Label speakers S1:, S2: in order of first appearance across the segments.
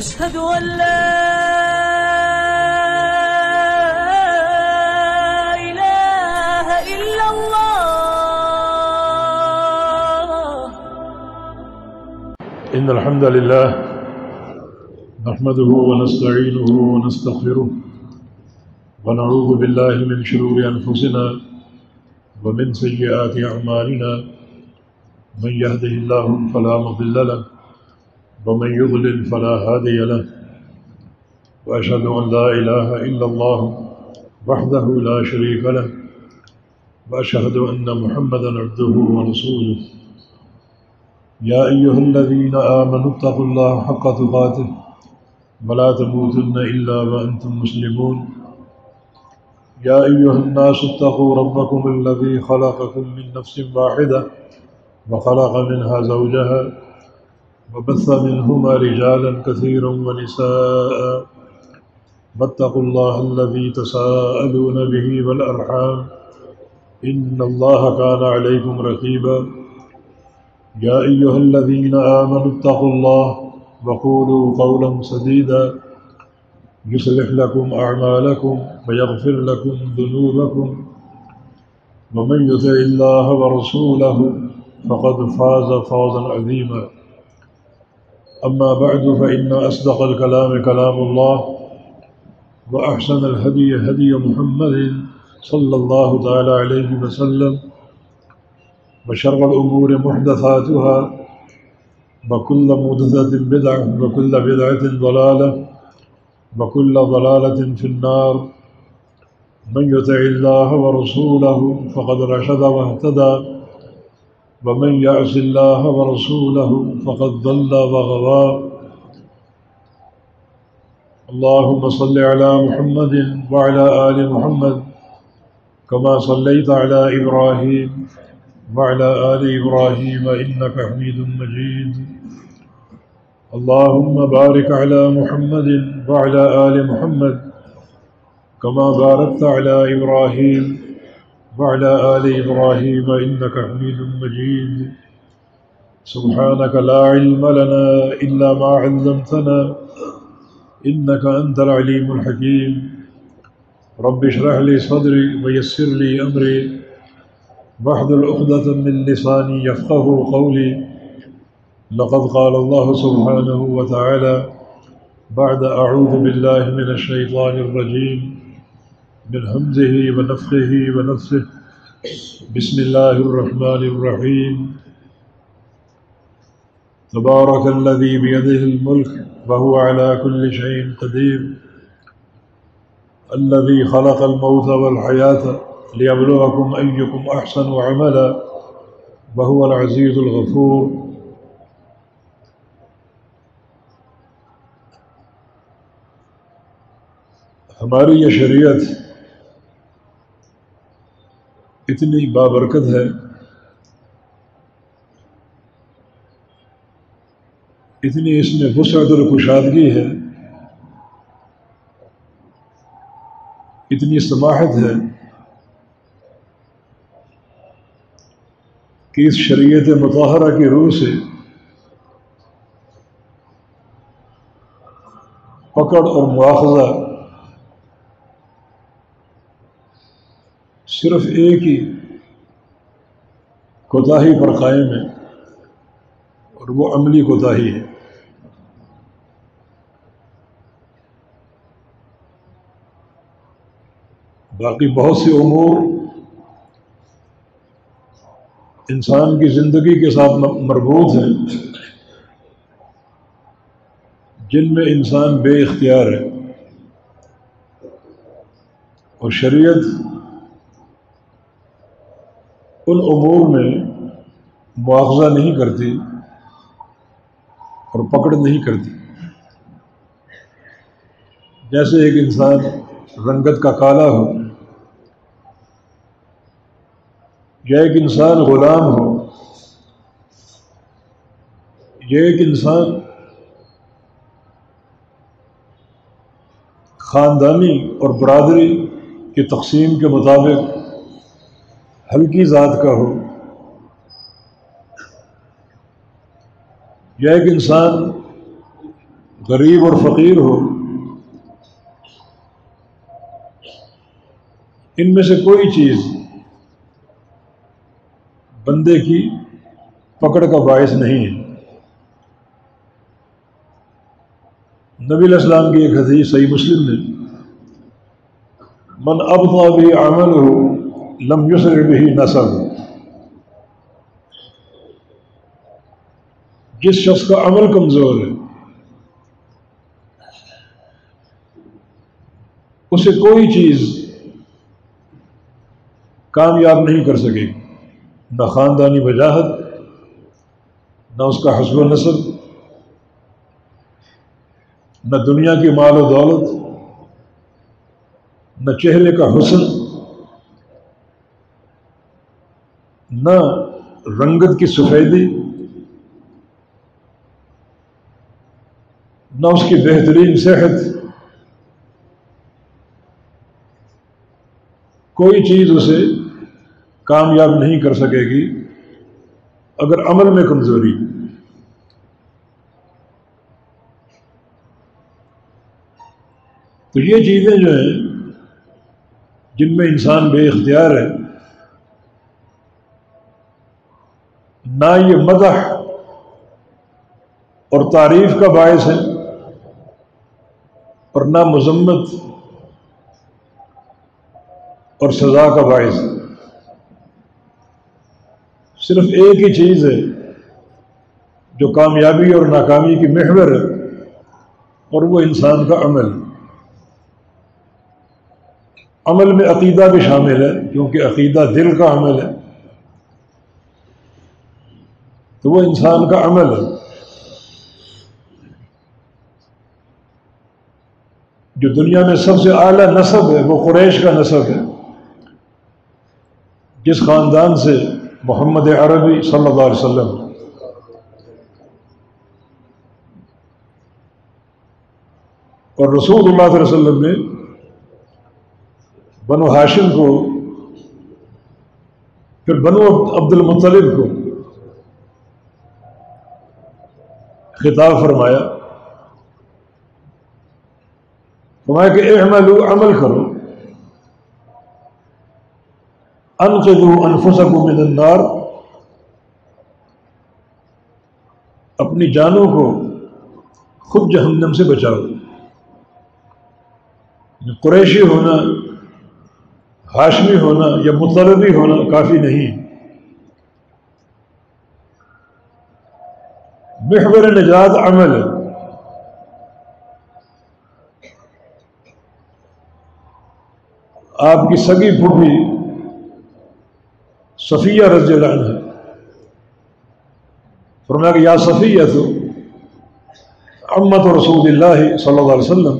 S1: أشهد أن لا إله إلا الله.
S2: إن الحمد لله نحمده ونستعينه ونستغفره ونعوذ بالله من شرور أنفسنا ومن سيئات أعمالنا. من يهده الله فلا مضل له ومن يضلل فلا هادي له. وأشهد أن لا إله إلا الله وحده لا شريك له وأشهد أن محمدا عبده ورسوله. يا أيها الذين آمنوا اتقوا الله حق تقاته ولا تموتن إلا وأنتم مسلمون. يا أيها الناس اتقوا ربكم الذي خلقكم من نفس واحدة وخلق منها زوجها وبث منهما رجالا كثيرا ونساء. واتقوا الله الذي تساءلون به والأرحام إن الله كان عليكم رقيبا. يا أيها الذين آمنوا اتقوا الله وقولوا قولا سديدا يصلح لكم أعمالكم ويغفر لكم ذنوبكم ومن يطع الله ورسوله فقد فاز فوزا عظيما. أما بعد فإن أصدق الكلام كلام الله وأحسن الهدي هدي محمد صلى الله تعالى عليه وسلم وشر الأمور محدثاتها وكل محدثة بدعة وكل بدعة ضلالة وكل ضلالة في النار. من يطع الله ورسوله فقد رشد واهتدى ومن يعص الله ورسوله فقد ضل وغوى. اللهم صل على محمد وعلى آل محمد كما صليت على إبراهيم وعلى آل إبراهيم إنك حميد مجيد. اللهم بارك على محمد وعلى آل محمد كما باركت على إبراهيم وعلى آل إبراهيم إنك حميد مجيد. سبحانك لا علم لنا إلا ما علمتنا إنك أنت العليم الحكيم. رب اشرح لي صدري ويسر لي أمري واحلل عقدة من لساني يفقهوا قولي. لقد قال الله سبحانه وتعالى بعد أعوذ بالله من الشيطان الرجيم من همزه ونفخه ونفثه. بسم الله الرحمن الرحيم. تبارك الذي بيده الملك وهو على كل شيء قدير. الذي خلق الموت والحياة ليبلوكم أيكم أحسن عملا وهو العزيز الغفور. ہماری یہ شریعت اتنی بابرکت ہے، اتنی اس میں وسعت اور کشادگی ہے، اتنی سماحت ہے کہ اس شریعت مطہرہ کی روح سے پکڑ اور مواخذہ صرف ایک ہی کوتاہی پر قائم ہے اور وہ عملی کوتاہی ہے۔ باقی بہت سے امور انسان کی زندگی کے ساتھ مربوط ہیں جن میں انسان بے اختیار ہے، اور شریعت ان امور میں مواخذہ نہیں کرتی اور پکڑ نہیں کرتی۔ جیسے ایک انسان رنگت کا کالا ہو یا ایک انسان غلام ہو یا ایک انسان خاندانی اور برادری کی تقسیم کے مطابق ہلکی ذات کا ہو، یا ایک انسان غریب اور فقیر ہو، ان میں سے کوئی چیز بندے کی پکڑ کا باعث نہیں ہے۔ نبی علیہ السلام کی ایک حدیث صحیح مسلم میں، من ابطأ به عمله لم يسرع به نسبه، جس شخص کا عمل کمزور ہے اسے کوئی چیز کامیاب نہیں کر سکے گی، نہ خاندانی وجاہت، نہ اس کا حسب و نسب، نہ دنیا کی مال و دولت، نہ چہرے کا حسن، نہ رنگت کی سفیدی، نہ اس کی بہترین صحت، کوئی چیز اسے کامیاب نہیں کر سکے گی اگر عمل میں کمزوری۔ تو یہ چیزیں جو ہیں جن میں انسان بے اختیار ہے، نہ یہ مدح اور تعریف کا باعث ہے اور نہ مذمت اور سزا کا باعث ہے۔ صرف ایک ہی چیز ہے جو کامیابی اور ناکامی کی محور ہے، اور وہ انسان کا عمل۔ عمل میں عقیدہ بھی شامل ہے، کیونکہ عقیدہ دل کا عمل ہے، تو وہ انسان کا عمل ہے۔ جو دنیا میں سب سے اعلیٰ نسب ہے وہ قریش کا نسب ہے، جس خاندان سے محمد عربی صلی اللہ علیہ وسلم اور رسول اللہ صلی اللہ علیہ وسلم نے بنو ہاشم کو، پھر بنو عبد المطلب کو خطاب فرمایا کہ اعملوا، عمل کرو، انقذوا انفسکم من النار، اپنی جانوں کو خود جہنم سے بچاؤ۔ قریشی ہونا، ہاشمی ہونا یا مطلبی ہونا کافی نہیں، محور نجات عمل ہے۔ آپ کی سگی پھوپھی صفیہ رضی اللہ عنہ فرمایا کہ یا صفیہ تو عمت رسول اللہ صلی اللہ علیہ وسلم،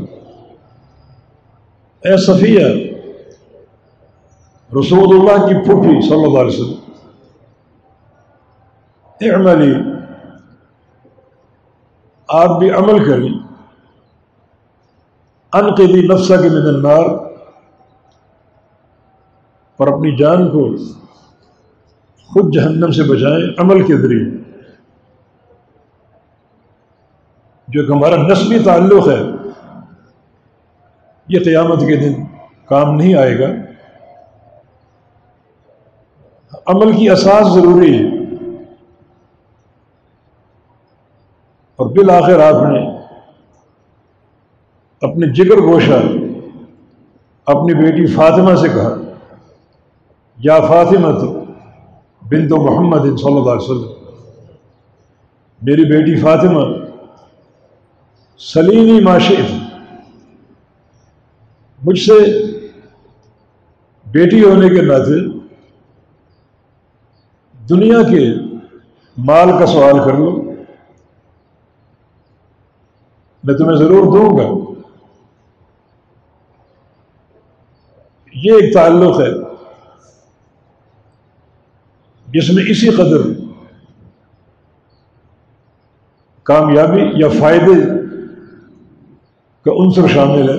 S2: اے صفیہ رسول اللہ کی پھوپھی صلی اللہ علیہ وسلم، اعملی، آپ بھی عمل کریں، انقذی نفسک من النار، اور اپنی جان کو خود جہنم سے بچائیں عمل کے ذریعے۔ جو ایک ہمارا نسبی تعلق ہے یہ قیامت کے دن کام نہیں آئے گا۔ عمل کی اساس ضروری ہے، اور بالآخر آپ نے اپنے جگر گوشہ اپنی بیٹی فاطمہ سے کہا، یا فاطمہ بنت محمد صلی اللہ علیہ وسلم، میری بیٹی فاطمہ، سلینی ما شئت، مجھ سے بیٹی ہونے کے ناطے دنیا کے مال کا سوال کر لو، میں تمہیں ضرور دوں گا۔ یہ ایک تعلق ہے جس میں اسی قدر کامیابی یا فائدے کا عنصر شامل ہے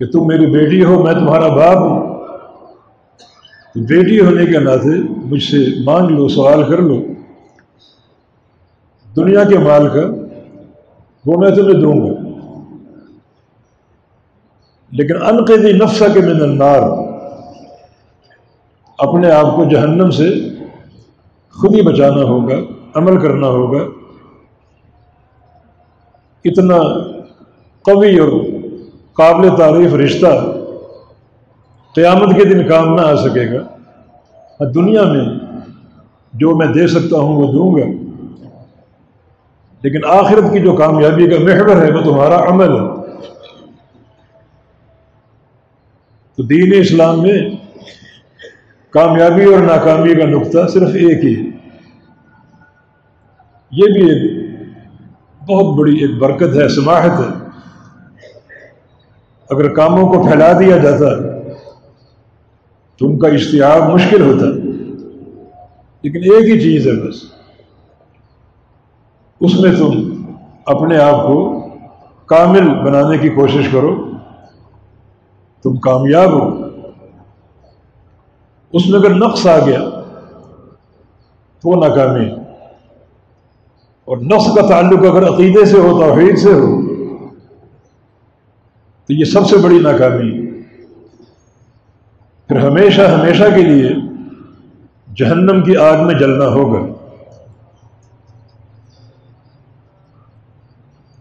S2: کہ تم میری بیٹی ہو، میں تمہارا باپ ہوں، تو بیٹی ہونے کے ناطے مجھ سے مانگ لو، سوال کر لو، دنیا کے مال کا وہ میں تمہیں دوں گا، لیکن انقذی نفسک من النار، اپنے آپ کو جہنم سے خود ہی بچانا ہوگا، عمل کرنا ہوگا۔ اتنا قوی اور قابل تعریف رشتہ قیامت کے دن کام نہ آ سکے گا۔ دنیا میں جو میں دے سکتا ہوں وہ دوں گا، لیکن آخرت کی جو کامیابی کا محور ہے وہ تمہارا عمل ہے۔ تو دین اسلام میں کامیابی اور ناکامی کا نقطہ صرف ایک ہی ہے۔ یہ بھی ایک بہت بڑی ایک برکت ہے، سماحت ہے۔ اگر کاموں کو پھیلا دیا جاتا تو ان کا اجتیاب مشکل ہوتا، لیکن ایک ہی چیز ہے بس، اس میں تم اپنے آپ کو کامل بنانے کی کوشش کرو، تم کامیاب ہو۔ اس میں اگر نقص آ گیا تو وہ ناکامی ہے، اور نقص کا تعلق اگر عقیدے سے ہو، توحید سے ہو، تو یہ سب سے بڑی ناکامی ہے۔ پھر ہمیشہ ہمیشہ کے لیے جہنم کی آگ میں جلنا ہوگا۔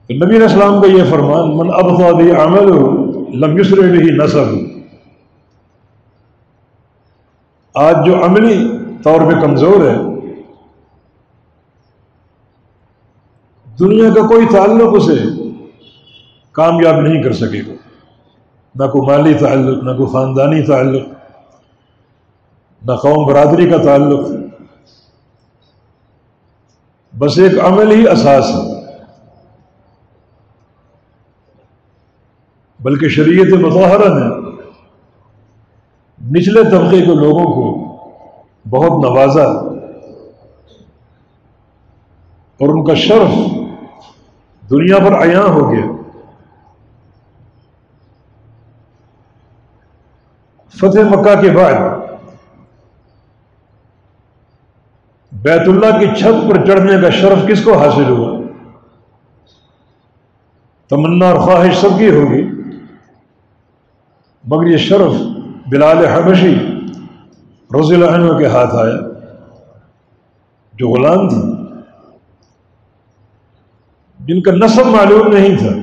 S2: تو نبی علیہ السلام کا یہ فرمان، من ابطأ به عمله لم يسرع به نسبه، آج جو عملی طور پہ کمزور ہے، دنیا کا کوئی تعلق اسے کامیاب نہیں کر سکے گا، نہ کوئی مالی تعلق، نہ کوئی خاندانی تعلق، نہ قوم برادری کا تعلق، بس ایک عمل ہی اساس ہے۔ بلکہ شریعت مطہرہ نے نچلے طبقے کے لوگوں کو بہت نوازا، اور ان کا شرف دنیا پر عیاں ہو گیا۔ فتح مکہ کے بعد بیت اللہ کی چھت پر چڑھنے کا شرف کس کو حاصل ہوا؟ تمنا اور خواہش سب کی ہوگی، مگر یہ شرف بلال حبشی رضی اللہ عنہ کے ہاتھ آیا، جو غلام تھے، جن کا نسب معلوم نہیں تھا،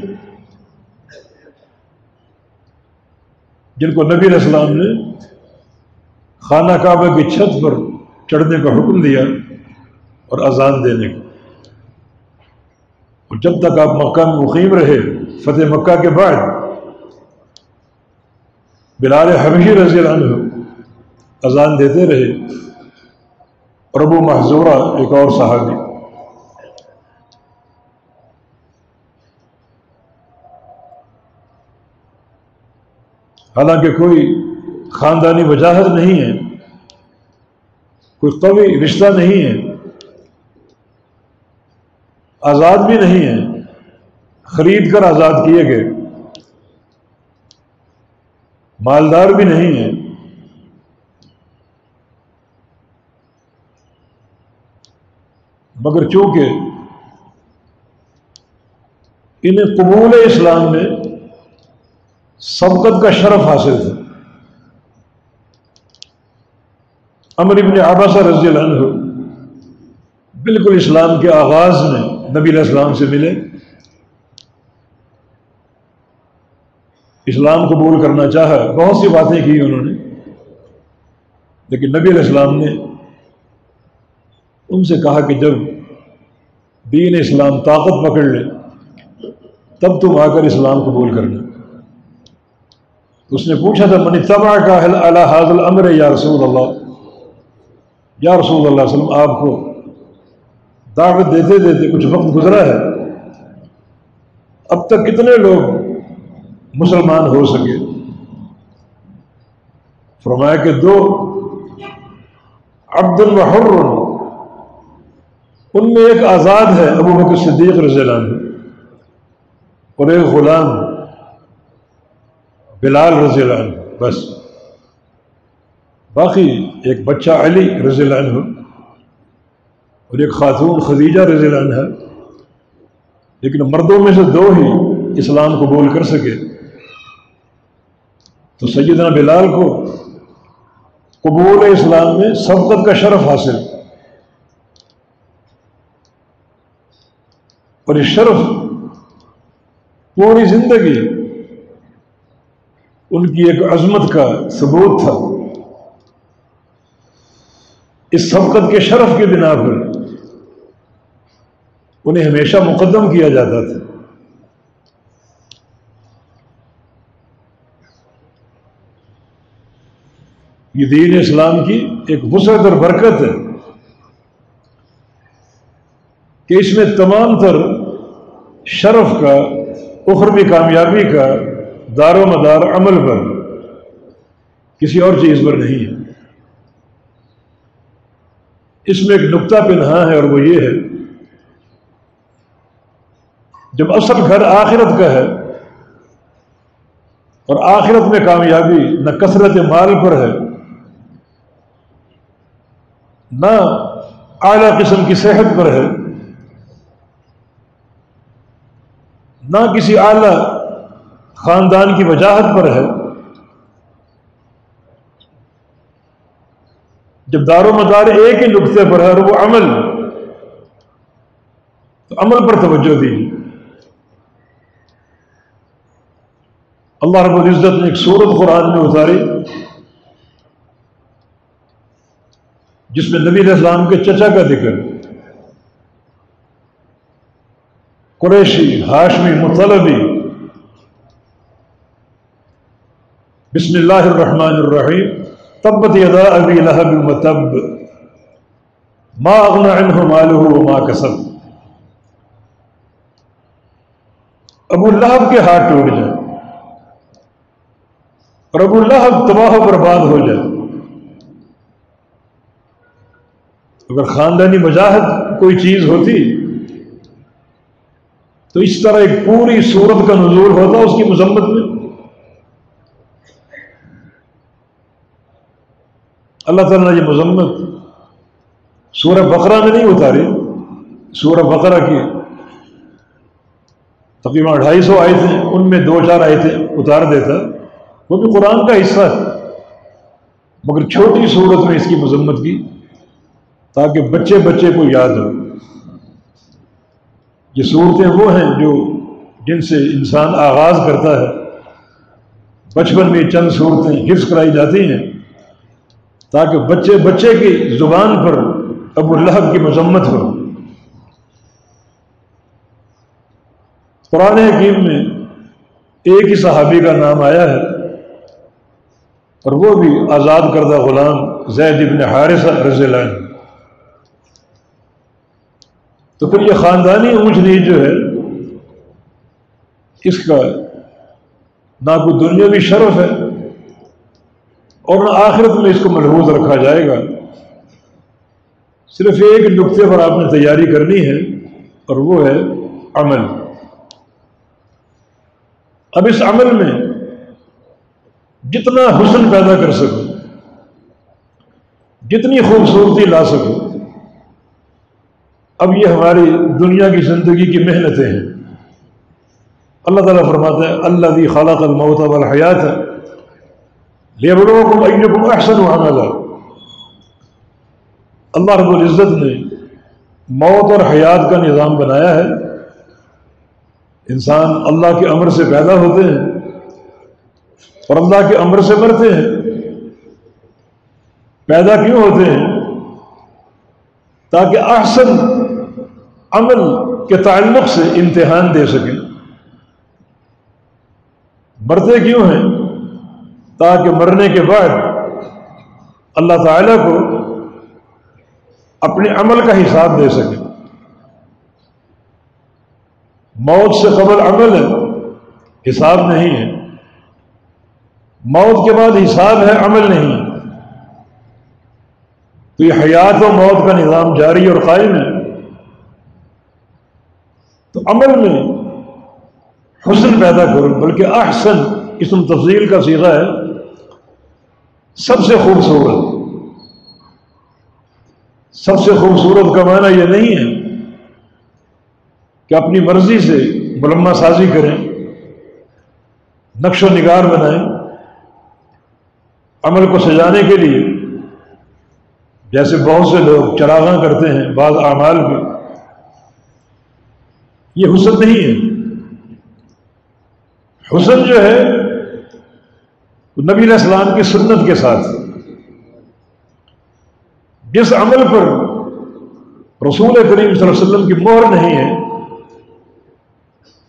S2: جن کو نبی علیہ السلام نے خانہ کعبہ کی چھت پر چڑھنے کا حکم دیا اور اذان دینے کا۔ اور جب تک آپ مکہ میں مقیم رہے، فتح مکہ کے بعد بلال حبشی رضی اللہ عنہ اذان دیتے رہے، اور ابو محذورہ ایک اور صحابی۔ حالانکہ کوئی خاندانی وجاہت نہیں ہے، کوئی قوی رشتہ نہیں ہے، آزاد بھی نہیں ہے، خرید کر آزاد کیے گئے، مالدار بھی نہیں ہے، مگر چونکہ انہیں قبول اسلام میں سبقت کا شرف حاصل تھا۔ عمرو بن عباسہ رضی اللہ عنہ بالکل اسلام کے آغاز میں نبی علیہ السلام سے ملے، اسلام قبول کرنا چاہا، بہت سی باتیں کی انہوں نے، لیکن نبی علیہ السلام نے ان سے کہا کہ جب دین اسلام طاقت پکڑ لے تب تم آ کر اسلام قبول کرنا۔ اس نے پوچھا تھا، من اتبعک علی ھذا الامر یا رسول اللہ، یا رسول اللہ صلی اللہ علیہ وسلم، آپ کو دعوت دیتے دیتے کچھ وقت گزرا ہے، اب تک کتنے لوگ مسلمان ہو سکے؟ فرمایا کہ 2، عبد و حر، ان میں ایک آزاد ہے ابو بکر صدیق رضی اللہ عنہ، اور ایک غلام بلال رضی اللہ عنہ، بس باقی ایک بچہ علی رضی اللہ عنہ اور ایک خاتون خدیجہ رضی اللہ عنہ، لیکن مردوں میں سے 2 ہی اسلام قبول کر سکے، تو سیدنا بلال کو قبول اسلام میں سبقت کا شرف حاصل، اور یہ شرف پوری زندگی ان کی ایک عظمت کا ثبوت تھا۔ اس سبقت کے شرف کی بنا پر انہیں ہمیشہ مقدم کیا جاتا تھا۔ یہ دین اسلام کی ایک وسعت اور برکت ہے کہ اس میں تمام تر شرف کا، اخروی کامیابی کا دار و مدار عمل پر، کسی اور چیز پر نہیں ہے۔ اس میں ایک نقطہ پنہاں ہے، اور وہ یہ ہے، جب اصل گھر آخرت کا ہے اور آخرت میں کامیابی نہ کثرت مال پر ہے، نہ اعلیٰ قسم کی صحت پر ہے، نہ کسی اعلیٰ خاندان کی وجاہت پر ہے، جب دار و مدار ایک ہی نقطے پر ہے اور وہ عمل، تو عمل پر توجہ دیجیے۔ اللہ رب العزت نے ایک سورت قرآن میں اتاری جس میں نبی علیہ السلام کے چچا کا ذکر، قریشی ہاشمی مطلبی، بسم اللہ الرحمن الرحیم، تبت یدا ابی لہب وتب ما اغنى عنہ مالہ وما کسب۔ ابو لہب کے ہاتھ ٹوٹ جائے اور ابو لہب تباہ و برباد ہو جائے، اگر خاندانی وجاہت کوئی چیز ہوتی تو اس طرح ایک پوری سورت کا نزول ہوتا اس کی مذمت میں۔ اللہ تعالیٰ نے یہ مذمت سورہ بقرہ میں نہیں اتاری، سورہ بقرہ کی تقریباً 250 آیتیں، ان میں 2-4 آیتیں اتار دیتا، وہ بھی قرآن کا حصہ ہے، مگر چھوٹی صورت میں اس کی مذمت کی تاکہ بچے بچے کو یاد ہو۔ یہ صورتیں وہ ہیں جن سے انسان آغاز کرتا ہے، بچپن میں چند صورتیں حفظ کرائی جاتی ہیں تاکہ بچے بچے کی زبان پر ابو لہب کی مذمت ہو۔ قرآن حکیم میں ایک ہی صحابی کا نام آیا ہے، اور وہ بھی آزاد کردہ غلام زید بن حارثہ رضی اللہ عنہ۔ تو پھر یہ خاندانی اونچ نیچ جو ہے، اس کا نہ کوئی دنیاوی شرف ہے اور نہ آخرت میں اس کو ملحوظ رکھا جائے گا۔ صرف ایک نقطے پر آپ نے تیاری کرنی ہے، اور وہ ہے عمل۔ اب اس عمل میں جتنا حسن پیدا کر سکو، جتنی خوبصورتی لا سکو، اب یہ ہماری دنیا کی زندگی کی محنتیں ہیں۔ اللہ تعالیٰ فرماتا ہے الذی خلق الموت والحیات لیبلوکم ایکم احسن عملا۔ اللہ رب العزت نے موت اور حیات کا نظام بنایا ہے۔ انسان اللہ کے امر سے پیدا ہوتے ہیں اور اللہ کے امر سے مرتے ہیں۔ پیدا کیوں ہوتے ہیں؟ تاکہ احسن عمل کے تعلق سے امتحان دے سکیں۔ مرتے کیوں ہیں؟ تاکہ مرنے کے بعد اللہ تعالیٰ کو اپنے عمل کا حساب دے سکیں۔ موت سے قبل عمل ہے، حساب نہیں ہے۔ موت کے بعد حساب ہے، عمل نہیں۔ تو یہ حیات و موت کا نظام جاری اور قائم ہے۔ تو عمل میں حسن پیدا کرو، بلکہ احسن اسم تفضیل کا صیغہ ہے، سب سے خوبصورت۔ سب سے خوبصورت کا معنی یہ نہیں ہے کہ اپنی مرضی سے ملمہ سازی کریں، نقش و نگار بنائیں عمل کو سجانے کے لیے، جیسے بہت سے لوگ چراغاں کرتے ہیں بعض اعمال کے. یہ حسن نہیں ہے. حسن جو ہے نبی علیہ السلام کی سنت کے ساتھ، جس عمل پر رسول کریم صلی اللہ علیہ وسلم کی مہر نہیں ہے،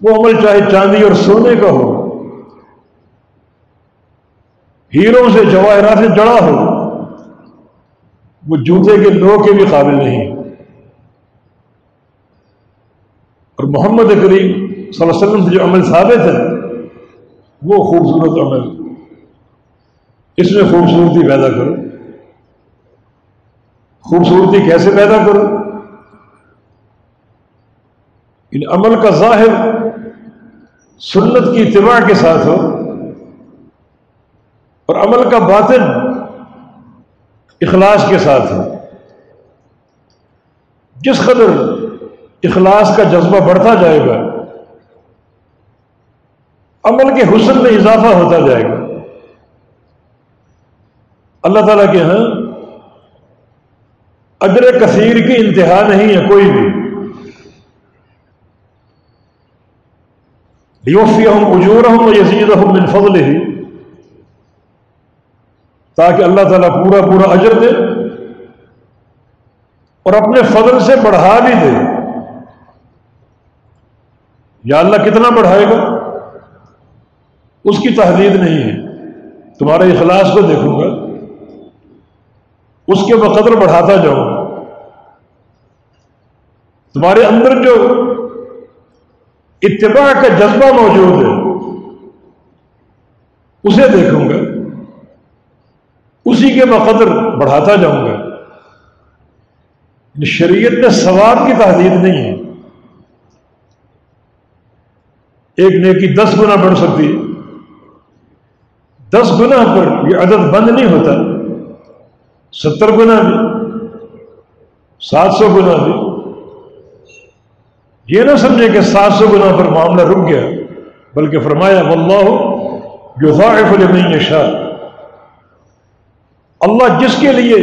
S2: وہ عمل چاہے چاندی اور سونے کا ہو، ہیروں سے جواہرات سے جڑا ہو، وہ جوتے کے لو کے بھی قابل نہیں. اور محمد کریم صلی اللہ علیہ وسلم سے جو عمل ثابت ہے وہ خوبصورت عمل، اس میں خوبصورتی پیدا کرو. خوبصورتی کیسے پیدا کرو؟ ان عمل کا ظاہر سنت کی اتباع کے ساتھ ہو، اور عمل کا باطن اخلاص کے ساتھ ہو. جس قدر اخلاص کا جذبہ بڑھتا جائے گا، عمل کے حسن میں اضافہ ہوتا جائے گا. اللہ تعالیٰ کے ہاں اجر کثیر کی انتہا نہیں ہے کوئی بھی. لیوفیہم اجورہم ویزیدہم من فضلہ، تاکہ اللہ تعالیٰ پورا پورا اجر دے اور اپنے فضل سے بڑھا بھی دے. یا اللہ کتنا بڑھائے گا اس کی تحدید نہیں ہے. تمہارے اخلاص کو دیکھوں گا، اس کے بقدر بڑھاتا جاؤں گا. تمہارے اندر جو اتباع کا جذبہ موجود ہے اسے دیکھوں گا، اسی کے بقدر بڑھاتا جاؤں گا. شریعت میں ثواب کی تحدید نہیں ہے. ایک نیکی 10 گنا بڑھ سکتی ہے، 10 گنا پر یہ عدد بند نہیں ہوتا. 70 گنا بھی، 700 گنا بھی. یہ نہ سمجھے کہ 700 گنا پر معاملہ رک گیا، بلکہ فرمایا واللہ یضاعف لمن یشاء، اللہ جس کے لیے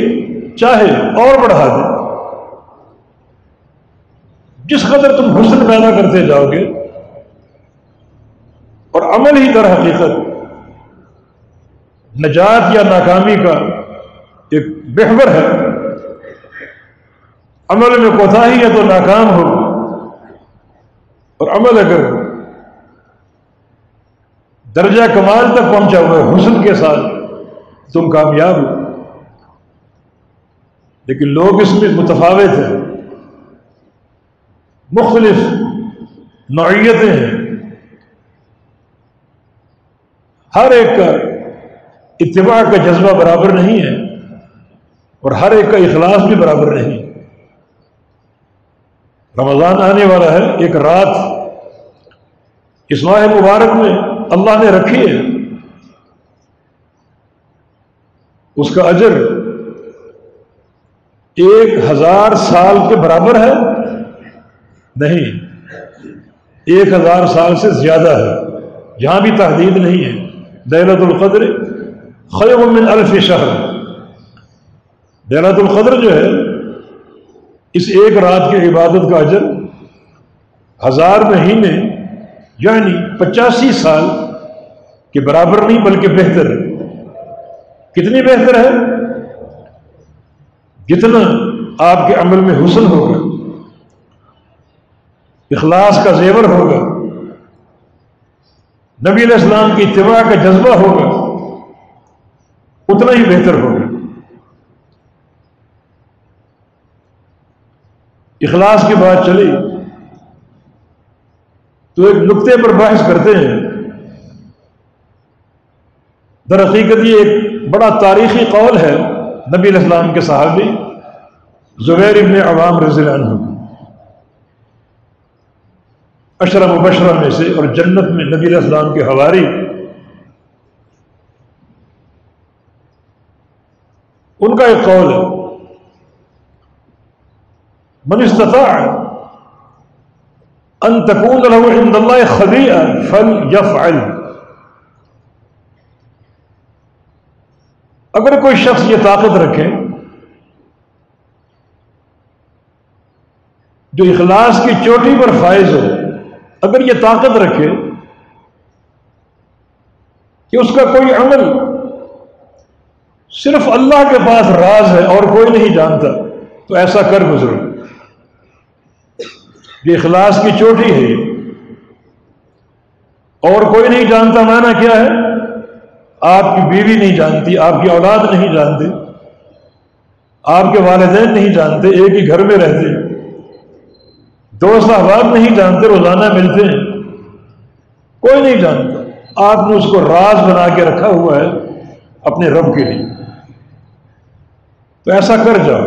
S2: چاہے اور بڑھا دے. جس قدر تم حسن پیدا کرتے جاؤ گے، اور عمل ہی در حقیقت نجات یا ناکامی کا ایک محور ہے. عمل میں کوتاہی ہے تو ناکام ہو، اور عمل اگر درجہ کمال تک پہنچا ہوا ہے حسن کے ساتھ تم کامیاب ہو. لیکن لوگ اس میں متفاوت ہیں، مختلف نوعیتیں ہیں. ہر ایک کا اتباع کا جذبہ برابر نہیں ہے، اور ہر ایک کا اخلاص بھی برابر نہیں. رمضان آنے والا ہے، ایک رات اس ماہ مبارک میں اللہ نے رکھی ہے، اس کا اجر 1000 سال کے برابر ہے نہیں، 1000 سال سے زیادہ ہے. یہاں بھی تحدید نہیں ہے. لیلۃ القدر خیر من 1000 شہر. لیلۃ القدر جو ہے اس ایک رات کی عبادت کا اجر 1000 مہینے یعنی 85 سال کے برابر نہیں بلکہ بہتر. کتنی بہتر ہے؟ جتنا آپ کے عمل میں حسن ہوگا، اخلاص کا زیور ہوگا، نبی علیہ السلام کی اتباع کا جذبہ ہوگا، اتنا ہی بہتر ہوگا. اخلاص کی بات چلی تو ایک نقطے پر بحث کرتے ہیں. در حقیقت یہ ایک بڑا تاریخی قول ہے نبی علیہ السلام کے صحابی زبیر ابن عوام رضی اللہ عنہ، عشرہ مبشرہ میں سے، اور جنت میں نبی علیہ السلام کے حواری. ان کا ایک قول ہے من استطاع ان تکون له عند اللہ خبیئہ فلیفعل. اگر کوئی شخص یہ طاقت رکھے جو اخلاص کی چوٹی پر فائز ہو، اگر یہ طاقت رکھے کہ اس کا کوئی عمل صرف اللہ کے پاس راز ہے اور کوئی نہیں جانتا، تو ایسا کر گزرو. یہ اخلاص کی چوٹی ہے اور کوئی نہیں جانتا. معنی کیا ہے؟ آپ کی بیوی نہیں جانتی، آپ کی اولاد نہیں جانتے، آپ کے والدین نہیں جانتے، ایک ہی گھر میں رہتے، دوست احباب نہیں جانتے، روزانہ ملتے ہیں، کوئی نہیں جانتا. آپ نے اس کو راز بنا کے رکھا ہوا ہے اپنے رب کے لیے. تو ایسا کر جاؤ.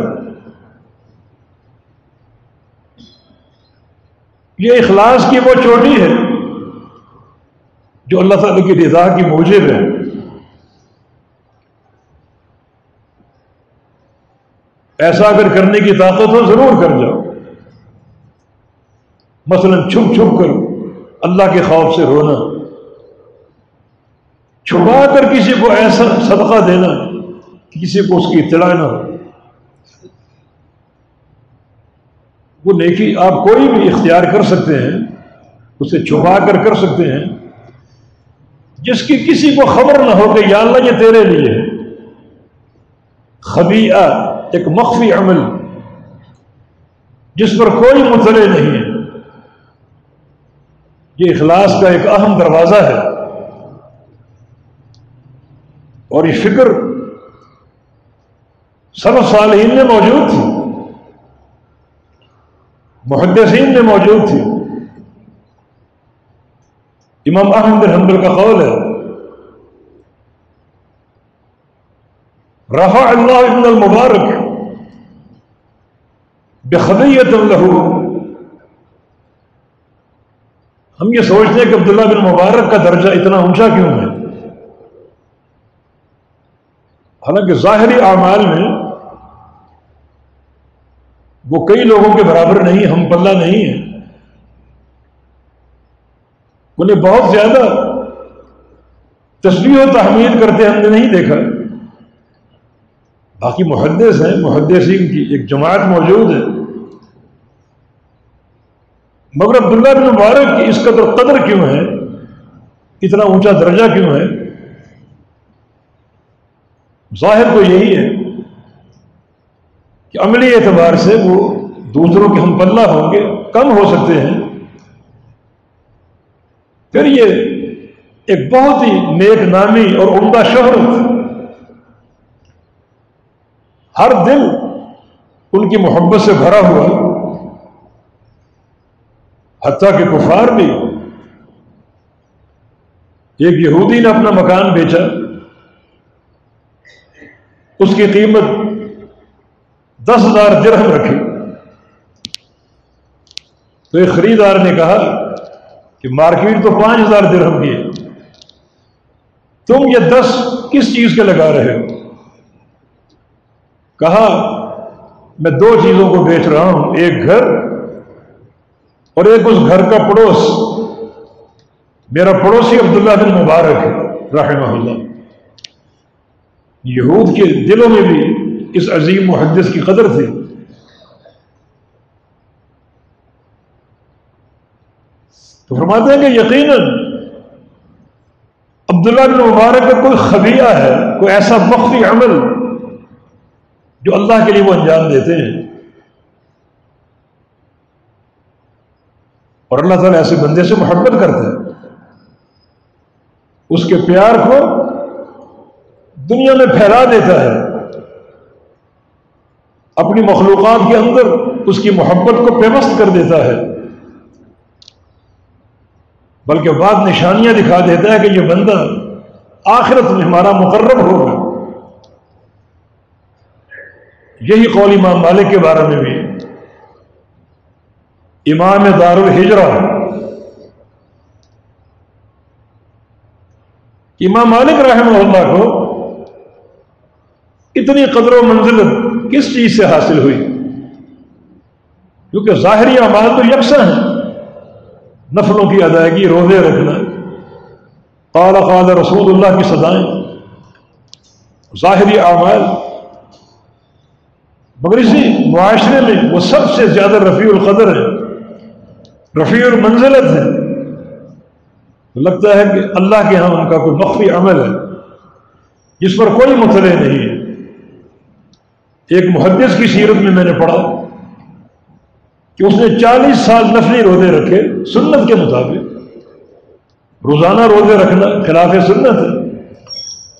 S2: یہ اخلاص کی وہ چوٹی ہے جو اللہ تعالی کی رضا کی موجب ہے. ایسا اگر کرنے کی طاقت ہو ضرور کر جاؤ. مثلا چھپ چھپ کر اللہ کے خوف سے رونا، چھپا کر کسی کو ایسا صدقہ دینا کہ کسی کو اس کی اطلاع نہ ہو. وہ نیکی آپ کوئی بھی اختیار کر سکتے ہیں، اسے چھپا کر سکتے ہیں، جس کی کسی کو خبر نہ ہو کہ یا اللہ یہ تیرے لیے ہے. خبیئہ ایک مخفی عمل جس پر کوئی مطلع نہیں ہے. یہ اخلاص کا ایک اہم دروازہ ہے. اور یہ فکر سلف صالحین میں موجود تھی، محدثین میں موجود تھی. امام احمد بن حنبل کا قول ہے رفع اللہ ابن المبارک بخبیۃ لہ. ہم یہ سوچتے ہیں کہ عبداللہ بن مبارک کا درجہ اتنا اونچا کیوں ہے، حالانکہ ظاہری اعمال میں وہ کئی لوگوں کے برابر نہیں، ہم پلہ نہیں ہے. انہیں بہت زیادہ تسبیح و تحمید کرتے ہم نے نہیں دیکھا. باقی محدث ہیں، محدثین کی ایک جماعت موجود ہے، مگر عبداللہ بن مبارک کی اس قدر کیوں ہے، اتنا اونچا درجہ کیوں ہے؟ ظاہر تو یہی ہے کہ عملی اعتبار سے وہ دوسروں کے ہم پلہ ہوں گے، کم ہو سکتے ہیں. پھر یہ ایک بہت ہی نیک نامی اور عمدہ شہرت، ہر دل ان کی محبت سے بھرا ہوا، حتیٰ کہ کفار بھی. ایک یہودی نے اپنا مکان بیچا، اس کی قیمت 10,000 درہم رکھی. تو ایک خریدار نے کہا کہ مارکیٹ تو 5,000 درہم کی ہے، تم یہ 10 کس چیز کے لگا رہے ہو؟ کہا میں 2 چیزوں کو بیچ رہا ہوں، ایک گھر اور ایک اس گھر کا پڑوس. میرا پڑوسی عبداللہ بن مبارک ہے رحمہ اللہ. یہود کے دلوں میں بھی اس عظیم محدث کی قدر تھی. تو فرماتے ہیں کہ یقیناً عبداللہ بن مبارک کا کوئی خبیہ ہے، کوئی ایسا مخفی عمل جو اللہ کے لیے وہ انجام دیتے ہیں. اور اللہ تعالیٰ ایسے بندے سے محبت کرتا ہے، اس کے پیار کو دنیا میں پھیلا دیتا ہے، اپنی مخلوقات کے اندر اس کی محبت کو پیوست کر دیتا ہے، بلکہ بعض نشانیاں دکھا دیتا ہے کہ یہ بندہ آخرت میں ہمارا مقرب ہوگا. یہی قول امام مالک کے بارے میں بھی. امام دار الہجرہ امام مالک رحمہ اللہ کو اتنی قدر و منزلت کس چیز سے حاصل ہوئی؟ کیونکہ ظاہری اعمال تو یکساں ہیں، نفلوں کی ادائیگی، روزے رکھنا، قال قال رسول اللہ کی صدائیں، ظاہری اعمال، مگر اسی معاشرے میں وہ سب سے زیادہ رفیع القدر ہے، رفیع المنزلت ہے. لگتا ہے کہ اللہ کے ہاں ان کا کوئی مخفی عمل ہے جس پر کوئی مطلع نہیں ہے. ایک محدث کی سیرت میں نے پڑھا کہ اس نے 40 سال نفلی روزے رکھے سنت کے مطابق. روزانہ روزے رکھنا خلاف سنت ہے،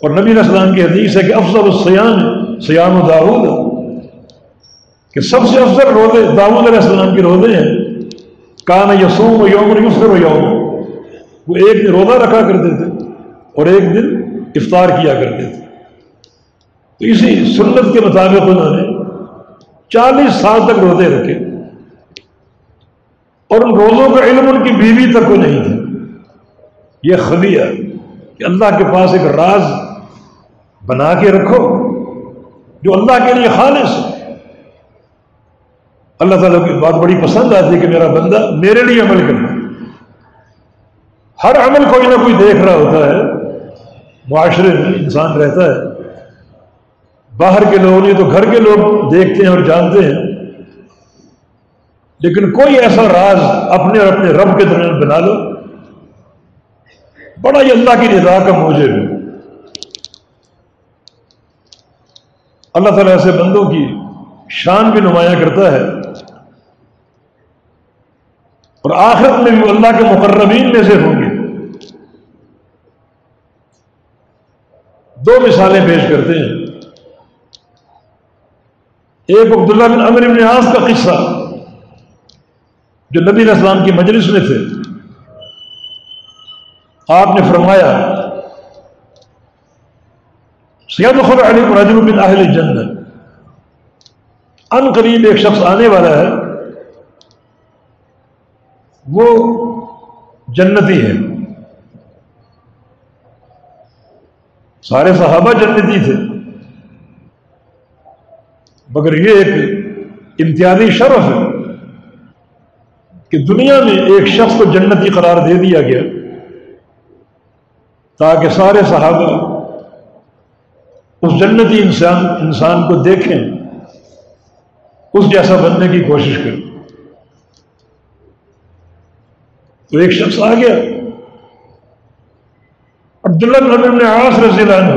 S2: اور نبی علیہ السلام کی حدیث ہے کہ افضل الصیام صیام داؤد، کہ سب سے افضل روزے داؤد علیہ السلام کے روزے ہیں. کان یصوم یوم یفطر یوم، وہ ایک دن روزہ رکھا کرتے تھے اور ایک دن افطار کیا کرتے تھے. تو اسی سنت کے مطابق انہوں نے 40 سال تک روزے رکھے، اور ان روزوں کا علم ان کی بیوی تک کو نہیں تھا. یہ خفیہ کہ اللہ کے پاس ایک راز بنا کے رکھو جو اللہ کے لیے خالص ہے. اللہ تعالیٰ کی بات بڑی پسند آتی ہے کہ میرا بندہ میرے لیے عمل کرنا. ہر عمل کوئی نہ کوئی دیکھ رہا ہوتا ہے. معاشرے میں انسان رہتا ہے، باہر کے لوگ نہیں تو گھر کے لوگ دیکھتے ہیں اور جانتے ہیں، لیکن کوئی ایسا راز اپنے اور اپنے رب کے درمیان بنا لو، بڑا یہ اللہ کی رضا کا موجب ہے. اللہ تعالیٰ ایسے بندوں کی شان بھی نمایاں کرتا ہے، اور آخرت میں بھی اللہ کے مقربین میں سے ہوں گے. 2 مثالیں پیش کرتے ہیں. ایک عبداللہ بن عمرو بن عاص کا قصہ، جو نبی علیہ السلام کی مجلس میں تھے. آپ نے فرمایا سیدخل علیکم رجل من اہل الجنہ، ان قریب ایک شخص آنے والا ہے، وہ جنتی ہے. سارے صحابہ جنتی تھے، مگر یہ ایک امتیازی شرف ہے کہ دنیا میں ایک شخص کو جنتی قرار دے دیا گیا تاکہ سارے صحابہ اس جنتی انسان کو دیکھیں، اس جیسا بننے کی کوشش کریں. تو ایک شخص آ گیا، عبداللہ بن عمرو بن عاص رضی اللہ عنہ،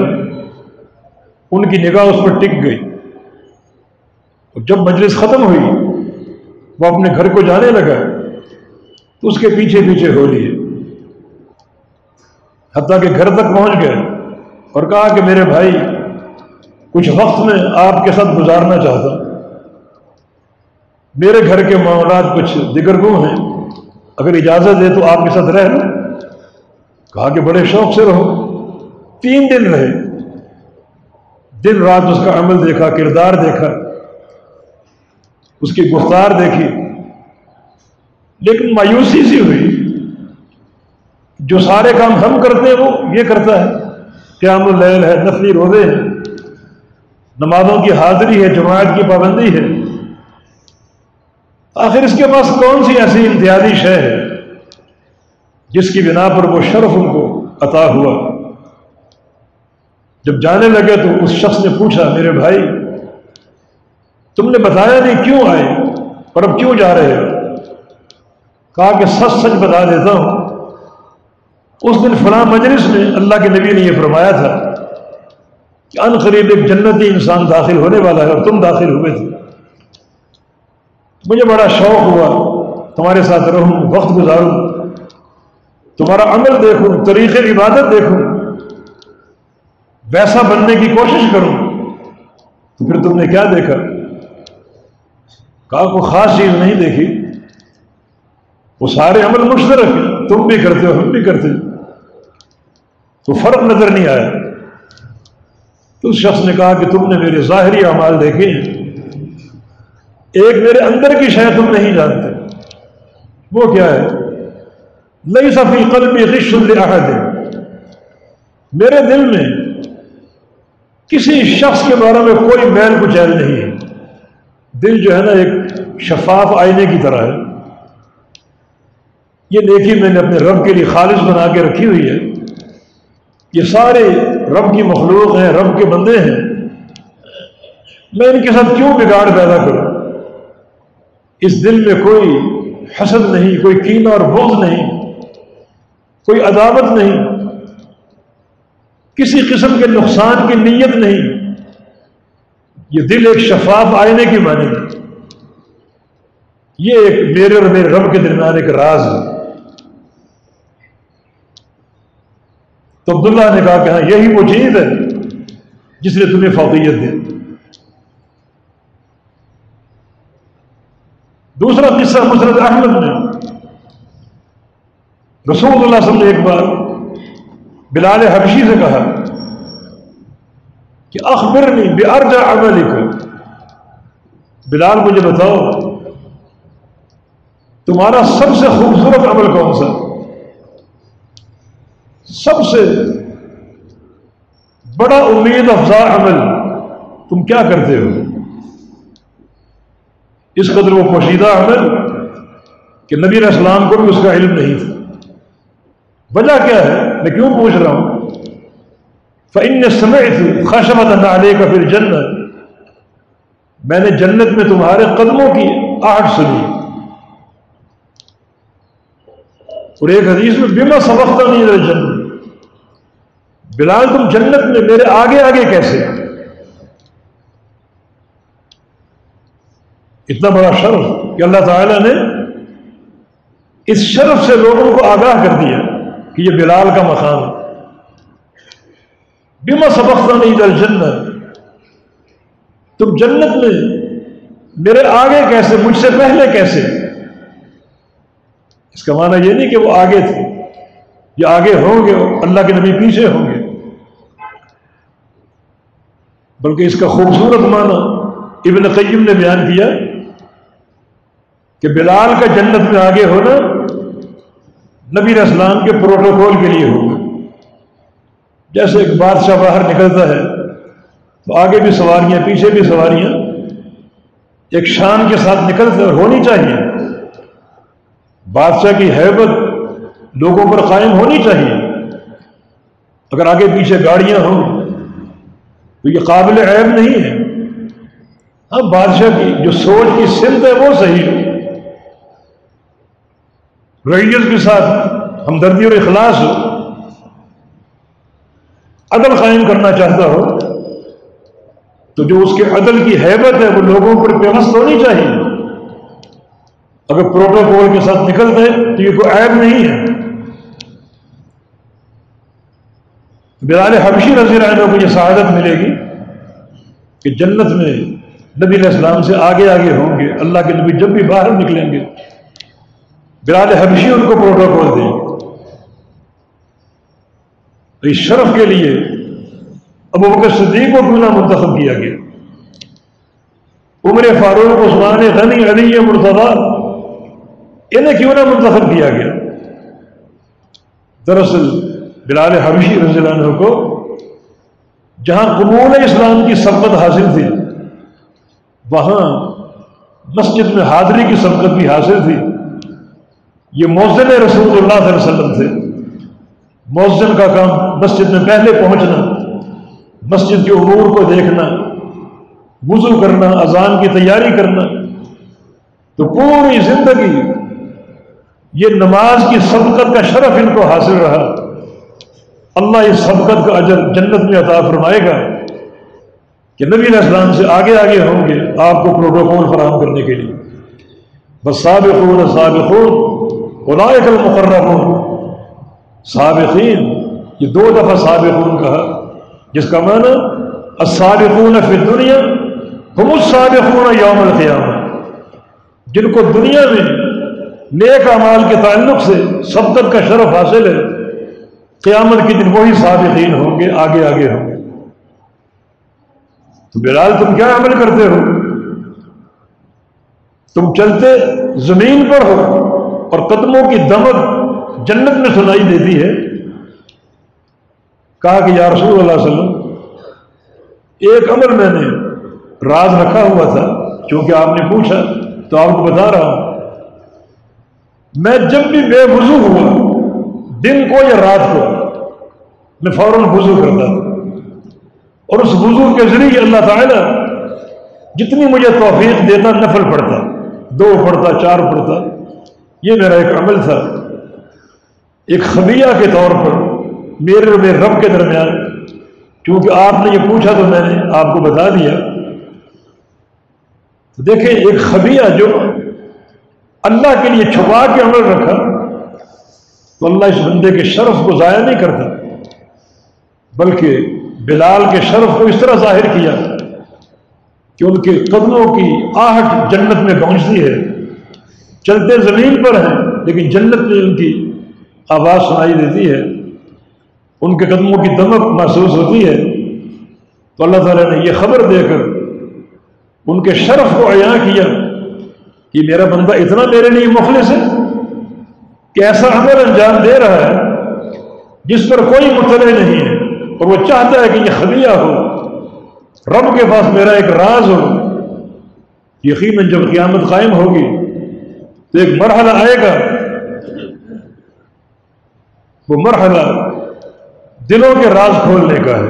S2: ان کی نگاہ اس پر ٹک گئی، اور جب مجلس ختم ہوئی وہ اپنے گھر کو جانے لگا تو اس کے پیچھے پیچھے ہو لیے، حتیٰ کہ گھر تک پہنچ گئے اور کہا کہ میرے بھائی کچھ وقت میں آپ کے ساتھ گزارنا چاہتا ہوں، میرے گھر کے معاملات کچھ دگرگوں ہیں، اگر اجازت دے تو آپ کے ساتھ رہ لوں. کہا کہ بڑے شوق سے رہو. 3 دن رہے، دن رات اس کا عمل دیکھا، کردار دیکھا، اس کی گفتار دیکھی، لیکن مایوسی سی ہوئی. جو سارے کام ہم کرتے ہیں وہ یہ کرتا ہے، قیام اللیل ہے، نفلی روزے ہیں، نمازوں کی حاضری ہے، جماعت کی پابندی ہے. آخر اس کے پاس کون سی ایسی امتیازی شے ہے جس کی بنا پر وہ شرف ان کو عطا ہوا؟ جب جانے لگے تو اس شخص نے پوچھا میرے بھائی تم نے بتایا نہیں کیوں آئے اور اب کیوں جا رہے ہو؟ کہا کہ سچ سچ بتا دیتا ہوں، اس دن فلاں مجلس میں اللہ کے نبی نے یہ فرمایا تھا کہ ان قریب ایک جنتی انسان داخل ہونے والا ہے اور تم داخل ہوئے تھے. مجھے بڑا شوق ہوا تمہارے ساتھ رہوں، وقت گزاروں، تمہارا عمل دیکھوں، طریقے عبادت دیکھوں، ویسا بننے کی کوشش کروں. تو پھر تم نے کیا دیکھا؟ کہا کوئی خاص چیز نہیں دیکھی، وہ سارے عمل مشترک ہیں، تم بھی کرتے ہو ہم بھی کرتے ہیں، تو فرق نظر نہیں آیا. تو اس شخص نے کہا کہ تم نے میرے ظاہری اعمال دیکھے ہیں، ایک میرے اندر کی شے تم نہیں جانتے. وہ کیا ہے؟ لیس فی قلبی غش لأحد، میرے دل میں کسی شخص کے بارے میں کوئی میل کچیل نہیں ہے. دل جو ہے نا ایک شفاف آئینے کی طرح ہے، یہ نیکی میں نے اپنے رب کے لیے خالص بنا کے رکھی ہوئی ہے، یہ سارے رب کی مخلوق ہیں، رب کے بندے ہیں، میں ان کے ساتھ کیوں بگاڑ پیدا کروں؟ اس دل میں کوئی حسد نہیں، کوئی کینہ اور بغض نہیں، کوئی عداوت نہیں، کسی قسم کے نقصان کی نیت نہیں۔ یہ دل ایک شفاف آئینے کی مانند ہے۔ یہ ایک میرے اور میرے رب کے درمیان ایک راز ہے۔ تو عبداللہ نے کہا کہ ہاں یہی وہ چیز ہے جس نے تمہیں فوقیت دی۔ دوسرا قصہ مسند احمد میں رسول اللہ صلی اللہ علیہ وسلم نے ایک بار بلال حبشی سے کہا کہ اخبرنی بارجع عملک، بلال مجھے بتاؤ تمہارا سب سے خوبصورت عمل کون سا، سب سے بڑا امید افزا عمل تم کیا کرتے ہو؟ اس قدر وہ پوشیدہ عمل کہ نبی علیہ السلام کو بھی اس کا علم نہیں تھا۔ وجہ کیا ہے، میں کیوں پوچھ رہا ہوں؟ فإن سمعت خشبة عليك في الجنة، میں نے جنت میں تمہارے قدموں کی آہٹ سنی۔ اور ایک حدیث میں بما سبقتنی الى الجنة، بلال تم جنت میں میرے آگے آگے کیسے؟ اتنا بڑا شرف کہ اللہ تعالیٰ نے اس شرف سے لوگوں کو آگاہ کر دیا کہ یہ بلال کا مقام ہے۔ بما سبقتنی الی الجنہ، تم جنت میں میرے آگے کیسے، مجھ سے پہلے کیسے؟ اس کا معنی یہ نہیں کہ وہ آگے تھے، یہ آگے ہوں گے، اللہ کے نبی پیچھے ہوں گے، بلکہ اس کا خوبصورت معنی ابن قیم نے بیان کیا کہ بلال کا جنت میں آگے ہونا نبی علیہ السلام کے پروٹوکول کے لیے ہوگا۔ جیسے ایک بادشاہ باہر نکلتا ہے تو آگے بھی سواریاں پیچھے بھی سواریاں ایک شان کے ساتھ نکلتے اور ہونی چاہیے، بادشاہ کی ہیبت لوگوں پر قائم ہونی چاہیے۔ اگر آگے پیچھے گاڑیاں ہوں تو یہ قابل عیب نہیں ہے۔ ہاں بادشاہ کی جو سوچ کی سمت ہے وہ صحیح ہے، رعیت کے ساتھ ہمدردی اور اخلاص ہو، عدل قائم کرنا چاہتا ہو تو جو اس کے عدل کی ہیبت ہے وہ لوگوں پر پیوست ہونی چاہیے۔ اگر پروٹوکول کے ساتھ نکلتے تو یہ کوئی عیب نہیں ہے۔ بلال حبشی رضی اللہ عنہ کو یہ سعادت ملے گی کہ جنت میں نبی علیہ السلام سے آگے آگے ہوں گے، اللہ کے نبی جب بھی باہر نکلیں گے بلال حبشی ان کو پروٹوکول دیں گے۔ تو اس شرف کے لیے ابوبکر صدیق کو کیوں نہ منتخب کیا گیا؟ عمر فاروق، عثمان غنی، علی مرتضیٰ، انہیں کیوں نہ منتخب کیا گیا؟ دراصل بلال حبشی رضی اللہ عنہ کو جہاں قبول اسلام کی سبقت حاصل تھی وہاں مسجد میں حاضری کی سبقت بھی حاصل تھی۔ یہ مؤذن رسول اللہ صلی اللہ علیہ وسلم تھے۔ مؤذن کا کام مسجد میں پہلے پہنچنا، مسجد کے امور کو دیکھنا، وضو کرنا، اذان کی تیاری کرنا۔ تو پوری زندگی یہ نماز کی سبقت کا شرف ان کو حاصل رہا۔ اللہ اس سبقت کا اجر جنت میں عطا فرمائے گا کہ نبی علیہ السلام سے آگے آگے ہوں گے آپ کو پروٹوکول فراہم کرنے کے لیے۔ والسابقون السابقون اولئک المقربون، سابقین، یہ دو دفعہ سابقون کہا، جس کا معنی السابقون فی الدنیا ہم السابقون یوم القیامہ، جن کو دنیا میں نیک اعمال کے تعلق سے سبقت کا شرف حاصل ہے، قیامت کے دن وہی سابقین ہوں گے، آگے آگے ہوں گے۔ تو بلال تم کیا عمل کرتے ہو؟ تم چلتے زمین پر ہو اور قدموں کی دمک جنت میں سنائی دیتی ہے۔ کہا کہ یا رسول اللہ صلی اللہ علیہ وسلم، ایک عمل میں نے راز رکھا ہوا تھا، کیونکہ آپ نے پوچھا تو آپ کو بتا رہا ہوں۔ میں جب بھی بے وضو ہوا دن کو یا رات کو میں فوراً وضو کرتا تھا، اور اس وضو کے ذریعے اللہ تعالیٰ جتنی مجھے توفیق دیتا نفل پڑھتا، 2 پڑھتا، 4 پڑھتا۔ یہ میرا ایک عمل تھا، ایک خبیہ کے طور پر میرے اور میرے رب کے درمیان۔ کیونکہ آپ نے یہ پوچھا تو میں نے آپ کو بتا دیا۔ دیکھیں ایک خبیہ جو اللہ کے لیے چھپا کے عمل رکھا تو اللہ اس بندے کے شرف کو ضائع نہیں کرتا، بلکہ بلال کے شرف کو اس طرح ظاہر کیا کہ ان کے قدموں کی آہٹ جنت میں پہنچتی ہے، چلتے زمین پر ہیں لیکن جنت میں ان کی آواز سنائی دیتی ہے، ان کے قدموں کی دمک محسوس ہوتی ہے۔ تو اللہ تعالیٰ نے یہ خبر دے کر ان کے شرف کو عیاں کیا کہ میرا بندہ اتنا میرے لیے مخلص ہے کہ ایسا عمل انجام دے رہا ہے جس پر کوئی مطلع نہیں ہے، اور وہ چاہتا ہے کہ یہ خبیہ ہو، رب کے پاس میرا ایک راز ہو۔ یقیناً جب قیامت قائم ہوگی تو ایک مرحلہ آئے گا، وہ مرحلہ دلوں کے راز کھولنے کا ہے۔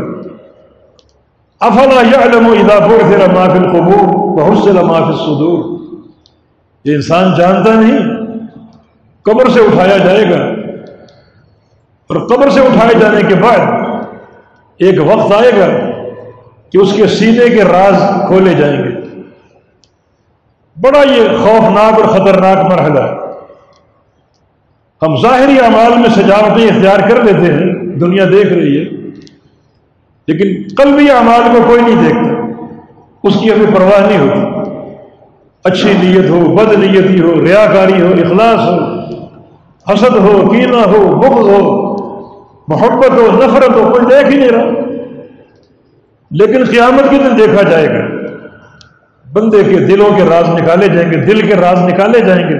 S2: افلا یعلم اذا بعثر ما فی القبور وحصل ما فی الصدور۔ یہ انسان جانتا نہیں، قبر سے اٹھایا جائے گا، اور قبر سے اٹھائے جانے کے بعد ایک وقت آئے گا کہ اس کے سینے کے راز کھولے جائیں گے۔ بڑا یہ خوفناک اور خطرناک مرحلہ ہے۔ ہم ظاہری اعمال میں سجاوٹیں اختیار کر لیتے ہیں، دنیا دیکھ رہی ہے، لیکن قلبی اعمال کو کوئی نہیں دیکھتا، اس کی ہمیں پرواہ نہیں ہوتی۔ اچھی نیت ہو، بد نیتی ہو، ریاکاری ہو، اخلاص ہو، حسد ہو، کینہ ہو، بغض ہو، محبت ہو، نفرت ہو، کوئی دیکھ ہی نہیں رہا۔ لیکن قیامت کے دن دیکھا جائے گا، بندے کے دلوں کے راز نکالے جائیں گے، دل کے راز نکالے جائیں گے۔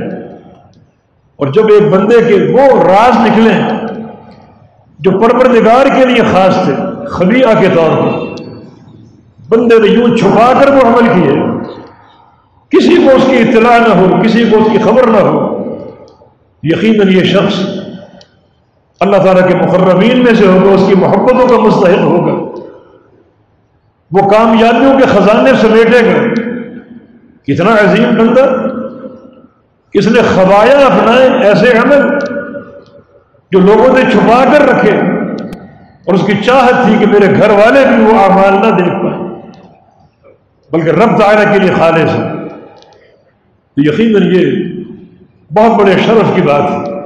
S2: اور جب ایک بندے کے وہ راز نکلیں جو پروردگار کے لیے خاص تھے، خبیہ کے طور پر بندے نے یوں چھپا کر وہ عمل کیے، کسی کو اس کی اطلاع نہ ہو، کسی کو اس کی خبر نہ ہو، یقیناً یہ شخص اللہ تعالیٰ کے مقربین میں سے ہوگا، اس کی محبتوں کا مستحق ہوگا، وہ کامیابیوں کے خزانے سمیٹے گا۔ کتنا عظیم بندہ، اس نے خبایا اپنائے ایسے عمل جو لوگوں نے چھپا کر رکھے، اور اس کی چاہت تھی کہ میرے گھر والے بھی وہ اعمال نہ دیکھ پائیں، بلکہ رب تعالیٰ کے لیے خالص ہے۔ تو یقیناً یہ بہت بڑے شرف کی بات ہے۔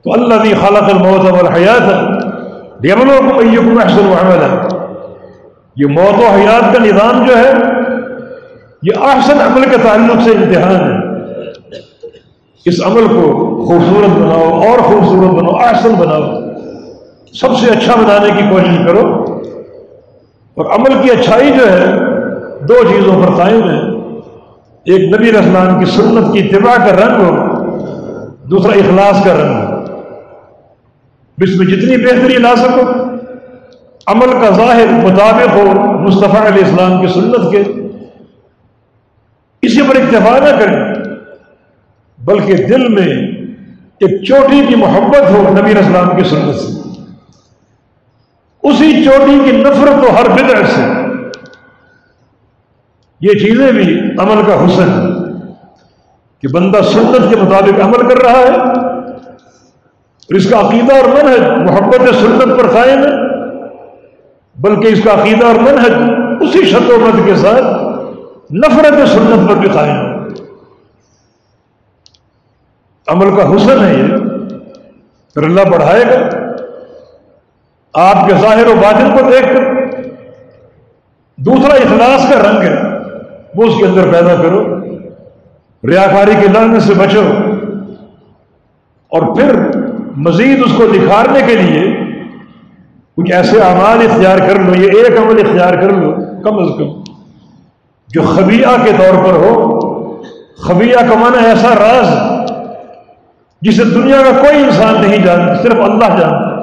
S2: تو الذی خلق الموت والحیات لیبلوکم ایکم احسن عملا، یہ موت و حیات کا نظام جو ہے یہ احسن عمل کے تعلق سے امتحان ہے۔ اس عمل کو خوبصورت بناؤ، اور خوبصورت بناؤ، احسن بناؤ، سب سے اچھا بنانے کی کوشش کرو۔ اور عمل کی اچھائی جو ہے 2 چیزوں پر قائم ہے، ایک نبی علیہ السلام کی سنت کی اتباع کا رنگ ہو، دوسرا اخلاص کا رنگ ہو۔ اس میں جتنی بہتری لا سکو، عمل کا ظاہر مطابق ہو مصطفیٰ علیہ السلام کی سنت کے، اسی پر اکتفا نہ کریں، بلکہ دل میں ایک چوٹی کی محبت ہو نبی علیہ السلام کی سنت سے، اسی چوٹی کی نفرت ہو ہر بدعت سے۔ یہ چیزیں بھی عمل کا حسن ہے کہ بندہ سنت کے مطابق عمل کر رہا ہے، اور اس کا عقیدہ اور منہج محبت سنت پر قائم ہے، بلکہ اس کا عقیدہ اور منہج اسی شد و مد کے ساتھ نفرت سنت پر بھی قائم ہے۔ عمل کا حسن ہے یہ، پھر اللہ بڑھائے گا آپ کے ظاہر و باطن کو دیکھ کر۔ دوسرا اخلاص کا رنگ ہے، وہ اس کے اندر پیدا کرو، ریاکاری کی لعنت سے بچو، اور پھر مزید اس کو نکھارنے کے لیے کچھ ایسے اعمال اختیار کر لو، یہ ایک عمل اختیار کر لو کم از کم جو خبیہ کے طور پر ہو۔ خبیہ کا معنی ایسا راز جسے دنیا کا کوئی انسان نہیں جانتا، صرف اللہ جانتا ہے۔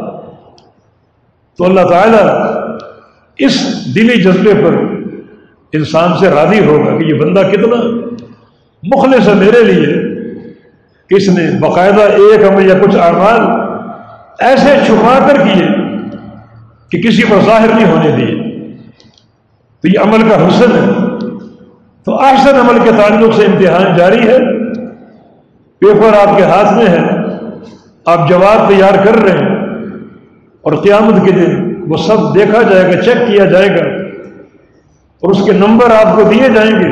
S2: تو اللہ تعالیٰ اس دلی جذبے پر انسان سے راضی ہوگا کہ یہ بندہ کتنا مخلص ہے میرے لیے، اس نے باقاعدہ ایک عمل یا کچھ اعمال ایسے چھپا کر کیے کہ کسی پر ظاہر نہیں ہونے دیے، تو یہ عمل کا حسن ہے۔ تو احسن عمل کے تعلق سے امتحان جاری ہے، پیپر آپ کے ہاتھ میں ہے، آپ جواب تیار کر رہے ہیں، اور قیامت کے دن وہ سب دیکھا جائے گا، چیک کیا جائے گا، اور اس کے نمبر آپ کو دیے جائیں گے۔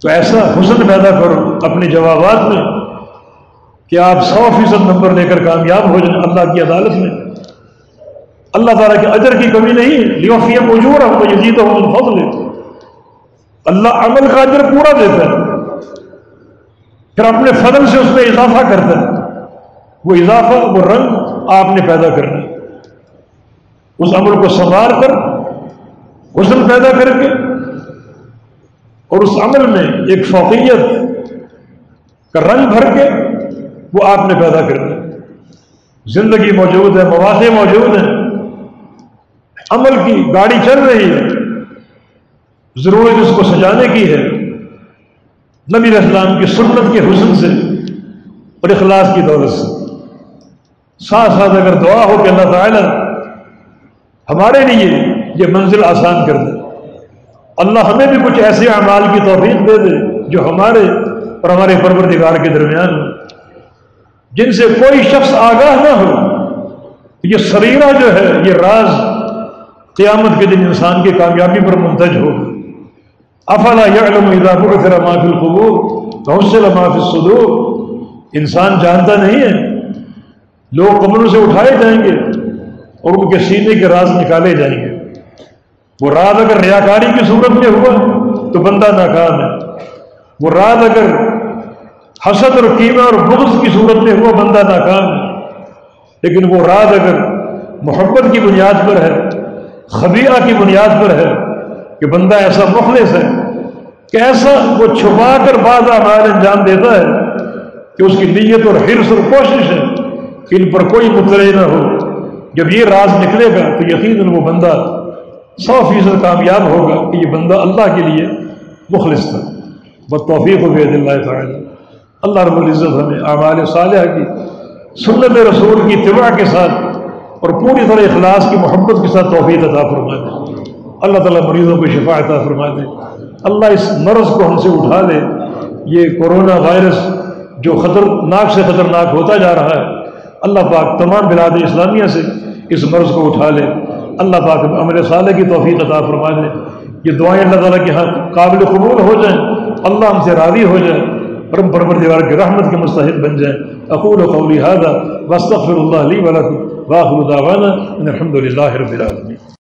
S2: تو ایسا حسن پیدا کرو اپنے جوابات میں کہ آپ 100% نمبر لے کر کامیاب ہو جائیں اللہ کی عدالت میں۔ اللہ تعالیٰ کے اجر کی کمی نہیں ہے، لیوفیہم اجورہم ویزیدہم من فضلہ، اللہ عمل کا اجر پورا دیتا ہے، پھر اپنے فضل سے اس میں اضافہ کرتا ہے۔ وہ اضافہ، وہ رنگ آپ نے پیدا کرنا ہے، اس عمل کو سنوار کر حسن پیدا کر کے، اور اس عمل میں ایک فوقیت کا رنگ بھر کے وہ آپ نے پیدا کرنا ہے۔ زندگی موجود ہے، مواقع موجود ہیں، عمل کی گاڑی چل رہی ہے، ضرورت اس کو سجانے کی ہے نبی علیہ السلام کی سنت کے حسن سے اور اخلاص کی دولت سے۔ ساتھ ساتھ اگر دعا ہو کہ اللہ تعالیٰ ہمارے لیے یہ منزل آسان کر دے، اللہ ہمیں بھی کچھ ایسے اعمال کی توفیق دے دے جو ہمارے اور ہمارے پروردگار کے درمیان ہو، جن سے کوئی شخص آگاہ نہ ہو۔ یہ سریرہ جو ہے، یہ راز قیامت کے دن انسان کی کامیابی پر منتج ہو۔ افلا یعلم اذا بعثر ما فی القبور وحصل ما فی الصدور، انسان جانتا نہیں ہے لوگ قبروں سے اٹھائے جائیں گے اور ان کے سینے کے راز نکالے جائیں گے۔ وہ راز اگر ریاکاری کی صورت میں ہوا تو بندہ ناکام ہے، وہ راز اگر حسد اور کینہ اور بغض کی صورت میں ہوا بندہ ناکام ہے، لیکن وہ راز اگر محبت کی بنیاد پر ہے، خبیئہ کی بنیاد پر ہے کہ بندہ ایسا مخلص ہے کہ ایسا وہ چھپا کر بعض اعمال انجام دیتا ہے کہ اس کی نیت اور حرص اور کوشش ہے کہ ان پر کوئی مطلع نہ ہو، جب یہ راز نکلے گا تو یقیناً وہ بندہ 100% کامیاب ہوگا کہ یہ بندہ اللہ کے لیے مخلص تھا۔ بالتوفیق بید اللہ تعالی۔ اللہ رب العزت ہمیں اعمال صالحہ کی، سنت رسول کی اتباع کے ساتھ اور پوری طرح اخلاص کی محبت کے ساتھ توفیق عطا فرما دے۔ اللہ تعالیٰ مریضوں کو شفا عطا فرما دے۔ اللہ اس مرض کو ہم سے اٹھا لے۔ یہ کورونا وائرس جو خطرناک سے خطرناک ہوتا جا رہا ہے، اللہ پاک تمام بلاد اسلامیہ سے اس مرض کو اٹھا لے۔ اللہ پاک عمل صالح کی توفیق عطا فرما دے۔ یہ دعائیں اللہ تعالیٰ کے ہاں قابل قبول ہو جائیں، اللہ ہم سے راضی ہو جائے اور ہم پروردگار کی رحمت کے مستحق بن جائیں۔ اقول قولی ھذا واستغفر اللہ لی ولکم واخر دعوانا ان الحمد للہ رب العالمین۔